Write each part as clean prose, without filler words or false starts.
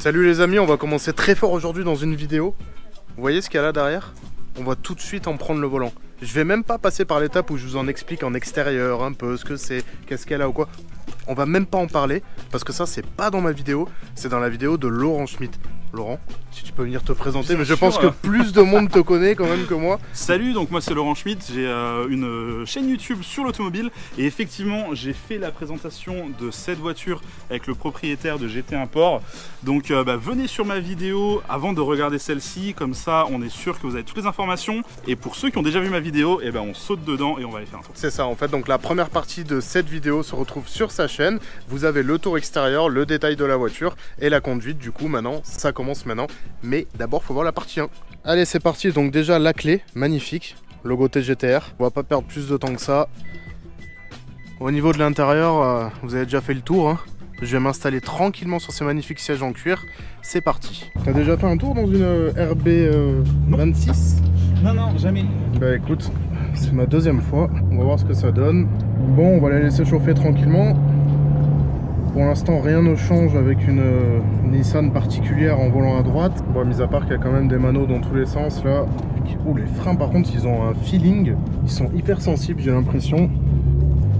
Salut les amis, on va commencer très fort aujourd'hui dans une vidéo. Vous voyez ce qu'il y a là derrière? On va tout de suite en prendre le volant. Je vais même pas passer par l'étape où je vous en explique en extérieur un peu ce que c'est, qu'est-ce qu'elle a ou quoi. On va même pas en parler parce que ça c'est pas dans ma vidéo, c'est dans la vidéo de Laurent Schmitt. Laurent, si tu peux venir te présenter, mais je pense que plus de monde te connaît quand même que moi. Salut, donc moi c'est Laurent Schmitt, j'ai une chaîne YouTube sur l'automobile et effectivement j'ai fait la présentation de cette voiture avec le propriétaire de GT Import. Donc venez sur ma vidéo avant de regarder celle-ci, comme ça on est sûr que vous avez toutes les informations. Et pour ceux qui ont déjà vu ma vidéo, on saute dedans et on va aller faire un tour. C'est ça en fait, donc la première partie de cette vidéo se retrouve sur sa chaîne. Vous avez le tour extérieur, le détail de la voiture et la conduite. Du coup maintenant ça commence maintenant, mais d'abord faut voir la partie 1. Allez c'est parti, donc déjà la clé, magnifique, logo TGTR, on va pas perdre plus de temps que ça. Au niveau de l'intérieur, vous avez déjà fait le tour, hein. Je vais m'installer tranquillement sur ces magnifiques sièges en cuir, c'est parti. T'as déjà fait un tour dans une RB26? Non, jamais. Bah écoute, c'est ma deuxième fois, on va voir ce que ça donne. Bon, on va la laisser chauffer tranquillement. Pour l'instant, rien ne change avec une Nissan particulière en volant à droite. Bon, mis à part qu'il y a quand même des manos dans tous les sens là. Oh, les freins par contre, ils ont un feeling. Ils sont hyper sensibles, j'ai l'impression.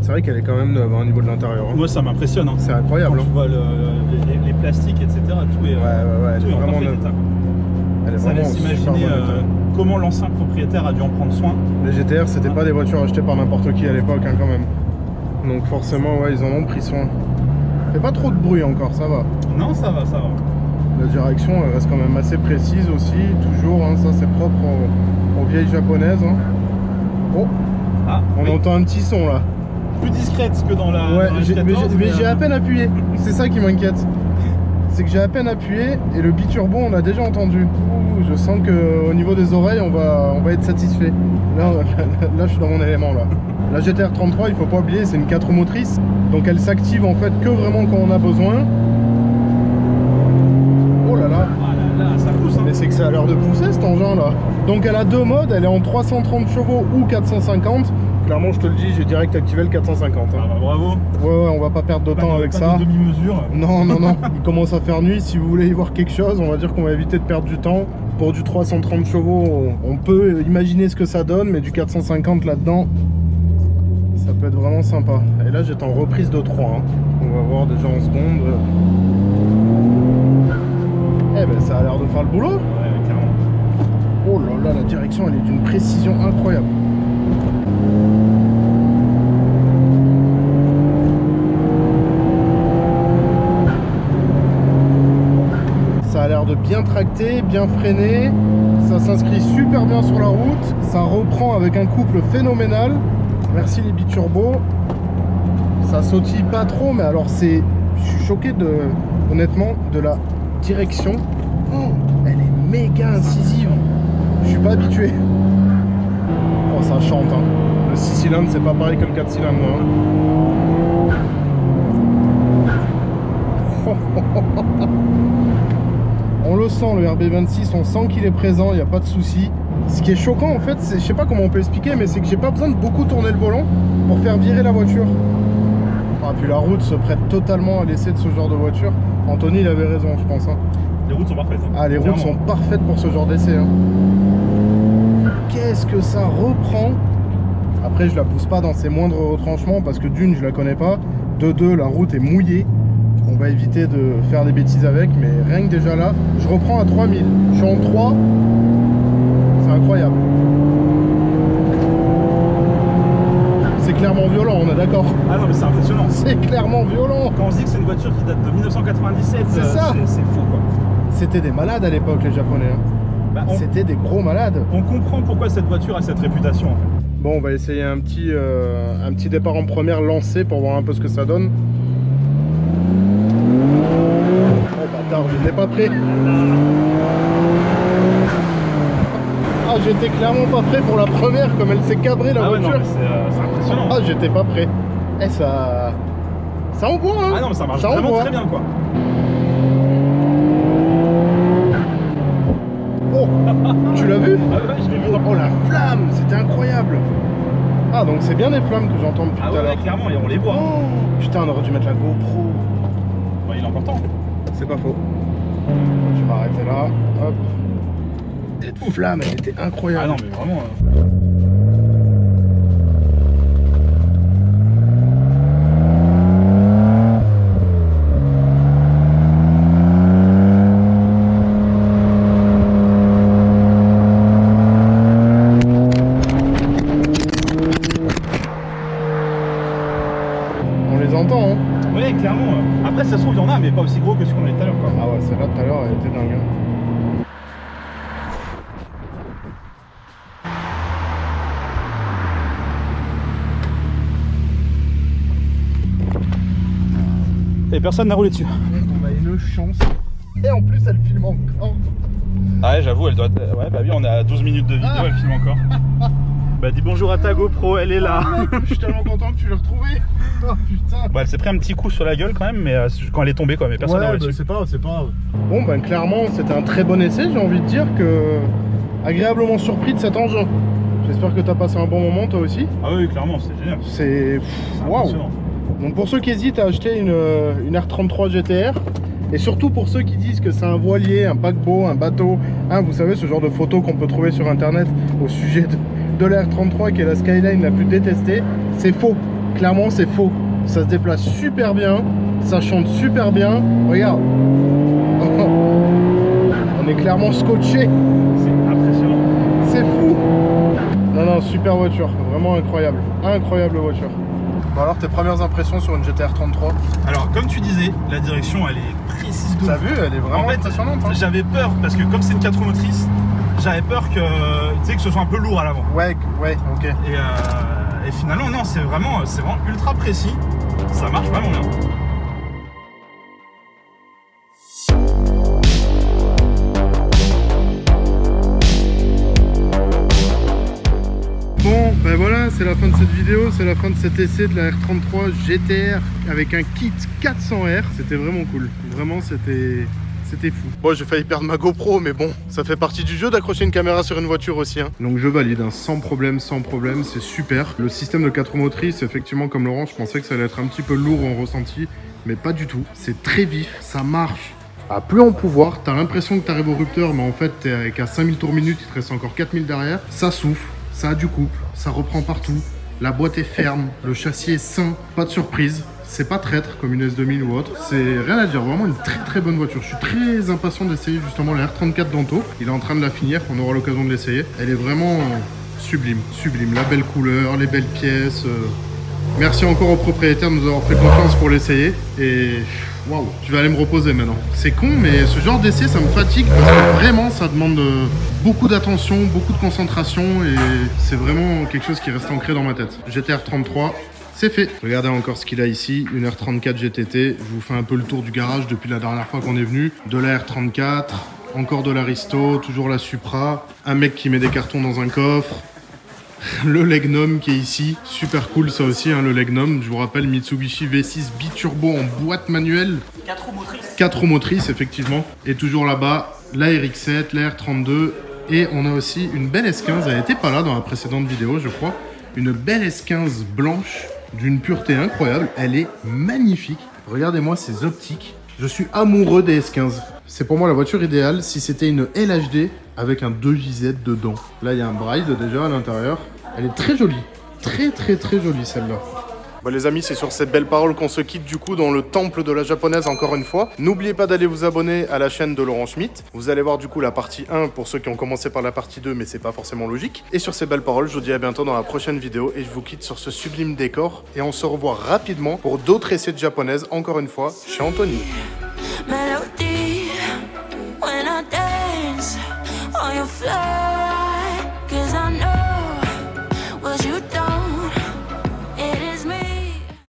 C'est vrai qu'elle est quand même neuve au niveau de l'intérieur. Hein. Moi ça m'impressionne. Hein. C'est incroyable. Quand tu vois les plastiques, etc. Tout est, elle est vraiment neuve. Elle est ça vraiment laisse imaginer comment l'ancien propriétaire a dû en prendre soin. Les GTR, c'était pas des voitures achetées par n'importe qui à l'époque, hein, quand même. Donc forcément, ouais, ils en ont pris soin. Fait pas trop de bruit encore, ça va. Non, ça va, ça va. La direction, elle reste quand même assez précise aussi, toujours, hein, ça c'est propre aux vieilles japonaises. Hein. Oh, on entend un petit son là. Plus discrète que dans la... Ouais, dans mais j'ai à peine appuyé, c'est ça qui m'inquiète. C'est que j'ai à peine appuyé et le biturbo on l'a déjà entendu. Ouh, je sens qu'au niveau des oreilles on va être satisfait. Là je suis dans mon élément là. La GTR 33, il faut pas oublier, c'est une 4 roues motrices, donc elle s'active en fait que vraiment quand on a besoin. Oh là là, ça pousse hein. Mais c'est que ça a l'air de pousser cet engin là. Donc elle a deux modes, elle est en 330 chevaux ou 450. Clairement je te le dis, j'ai direct activé le 450. Hein. Ah bah bravo. Ouais, on va pas perdre de temps avec ça. Pas de demi-mesure. Non, il commence à faire nuit, si vous voulez y voir quelque chose, on va dire qu'on va éviter de perdre du temps. Pour du 330 chevaux, on peut imaginer ce que ça donne, mais du 450 là-dedans, ça peut être vraiment sympa. Et là j'étais en reprise de 3, hein. On va voir déjà en seconde. Eh ben ça a l'air de faire le boulot. Ouais, clairement. Oh là là, la direction elle est d'une précision incroyable. Ça a l'air de bien tracter, bien freiner. Ça s'inscrit super bien sur la route. Ça reprend avec un couple phénoménal. Merci les biturbos. Ça sautille pas trop, mais alors c'est... Je suis choqué honnêtement de la direction. Oh, elle est méga incisive. Je suis pas habitué. Oh, ça chante. Hein. Le 6 cylindres, c'est pas pareil que le 4 cylindres. Hein. On le sent, le RB26, on sent qu'il est présent, il n'y a pas de souci. Ce qui est choquant en fait, je sais pas comment on peut expliquer, mais c'est que j'ai pas besoin de beaucoup tourner le volant pour faire virer la voiture. Ah, puis la route se prête totalement à l'essai de ce genre de voiture. Anthony il avait raison je pense. Hein. Les routes sont parfaites. Hein. Ah, les routes sont parfaites pour ce genre d'essai. Hein. Qu'est-ce que ça reprend. Après je la pousse pas dans ses moindres retranchements parce que d'une je la connais pas, de deux la route est mouillée. On va éviter de faire des bêtises avec, mais rien que déjà là, je reprends à 3000. Je suis en 3, c'est incroyable. C'est clairement violent, on est d'accord? Ah non mais c'est impressionnant. C'est clairement violent. Quand on se dit que c'est une voiture qui date de 1997, c'est ça. C'est fou quoi. C'était des malades à l'époque les Japonais. Hein. C'était des gros malades. On comprend pourquoi cette voiture a cette réputation en fait. Bon, on va essayer un petit départ en première lancé pour voir un peu ce que ça donne. Oh bâtard, je n'étais pas prêt. Ah, j'étais clairement pas prêt pour la première, comme elle s'est cabrée la voiture. Ouais, c'est impressionnant. Ah, j'étais pas prêt. Eh, ça envoie, hein. Ah non, mais ça marche vraiment très bien, quoi. Oh, tu l'as vu? Ah ouais, je l'ai vu. Oh, la flamme, c'était incroyable. Ah, donc c'est bien les flammes que j'entends depuis tout à l'heure. Clairement, et on les voit. Oh, putain, on aurait dû mettre la GoPro. Bah, il est important. C'est pas faux. Je vais arrêter là. Hop. Cette flamme, elle était incroyable. Ah non, mais vraiment. On les entend, hein. Oui, clairement. Après, ça se trouve, il y en a, mais pas aussi gros que ce qu'on a eu tout à l'heure. Ah ouais, celle-là tout à l'heure, elle était dingue. Hein. Et personne n'a roulé dessus. On a une chance. Et en plus, elle filme encore. Ah ouais, j'avoue, elle doit être... Ouais, bah oui, on est à 12 minutes de vidéo, elle filme encore. Bah dis bonjour à ta GoPro, elle est là. Oh, mec, je suis tellement content que tu l'aies retrouvée. Oh putain. Bon, elle s'est pris un petit coup sur la gueule quand même, mais quand elle est tombée quoi, mais personne n'a roulé dessus. C'est pas grave. Bon ben clairement c'était un très bon essai, j'ai envie de dire que agréablement surpris de cet engin. J'espère que tu as passé un bon moment toi aussi. Ah oui, clairement, c'est génial. C'est waouh. Donc pour ceux qui hésitent à acheter une R33 GTR, et surtout pour ceux qui disent que c'est un voilier, un paquebot, un bateau, hein, vous savez ce genre de photos qu'on peut trouver sur internet au sujet de la R33 qui est la Skyline la plus détestée, c'est faux. Clairement c'est faux. Ça se déplace super bien, ça chante super bien. Regarde. On est clairement scotché. C'est impressionnant. C'est fou. Non, super voiture. Vraiment incroyable. Incroyable voiture. Bon alors tes premières impressions sur une GTR 33? Alors comme tu disais, la direction elle est précise de... T'as vu, elle est vraiment impressionnante. Hein. J'avais peur parce que comme c'est une 4 roues motrices, j'avais peur que, que ce soit un peu lourd à l'avant. Ouais, ok. Et finalement non, c'est vraiment ultra précis. Ça marche vraiment bien. Bon, ben voilà, c'est la fin de cette vidéo, c'est la fin de cet essai de la R33 GTR avec un kit 400R. C'était vraiment cool, vraiment c'était fou. Bon, j'ai failli perdre ma GoPro, mais bon, ça fait partie du jeu d'accrocher une caméra sur une voiture aussi. Hein. Donc je valide, hein, sans problème, c'est super. Le système de 4 roues motrices, effectivement, comme Laurent, je pensais que ça allait être un petit peu lourd en ressenti, mais pas du tout. C'est très vif, ça marche. À plus en pouvoir, t'as l'impression que t'arrives au rupteur, mais en fait, t'es qu'à 5000 tours minute, il te reste encore 4000 derrière. Ça souffle. Ça a du couple, ça reprend partout, la boîte est ferme, le châssis est sain, pas de surprise, c'est pas traître comme une S2000 ou autre, c'est rien à dire, vraiment une très bonne voiture. Je suis très impatient d'essayer justement la R34 d'Anto, il est en train de la finir, on aura l'occasion de l'essayer. Elle est vraiment sublime, la belle couleur, les belles pièces. Merci encore au propriétaire de nous avoir fait confiance pour l'essayer et waouh, je vais aller me reposer maintenant. C'est con, mais ce genre d'essai, ça me fatigue parce que vraiment, ça demande beaucoup d'attention, beaucoup de concentration et c'est vraiment quelque chose qui reste ancré dans ma tête. GTR 33, c'est fait. Regardez encore ce qu'il a ici, une R34 GTT. Je vous fais un peu le tour du garage depuis la dernière fois qu'on est venu. De la R34, encore de l'Aristo, toujours la Supra, un mec qui met des cartons dans un coffre. Le Legnum qui est ici, super cool ça aussi, hein, le Legnum. Je vous rappelle, Mitsubishi V6 biturbo en boîte manuelle. 4 roues motrices. 4 roues motrices, effectivement. Et toujours là-bas, la RX7, la R32. Et on a aussi une belle S15, elle n'était pas là dans la précédente vidéo, je crois. Une belle S15 blanche, d'une pureté incroyable. Elle est magnifique. Regardez-moi ces optiques. Je suis amoureux des S15. C'est pour moi la voiture idéale si c'était une LHD avec un 2JZ dedans. Là, il y a un Bride déjà à l'intérieur. Elle est très jolie. Très jolie celle-là. Bon les amis, c'est sur ces belles paroles qu'on se quitte du coup dans le temple de la japonaise encore une fois. N'oubliez pas d'aller vous abonner à la chaîne de Laurent Schmitt. Vous allez voir du coup la partie 1 pour ceux qui ont commencé par la partie 2, mais c'est pas forcément logique. Et sur ces belles paroles, je vous dis à bientôt dans la prochaine vidéo et je vous quitte sur ce sublime décor. Et on se revoit rapidement pour d'autres essais de japonaise, encore une fois, chez Anthony. Melody, when I dance on your floor.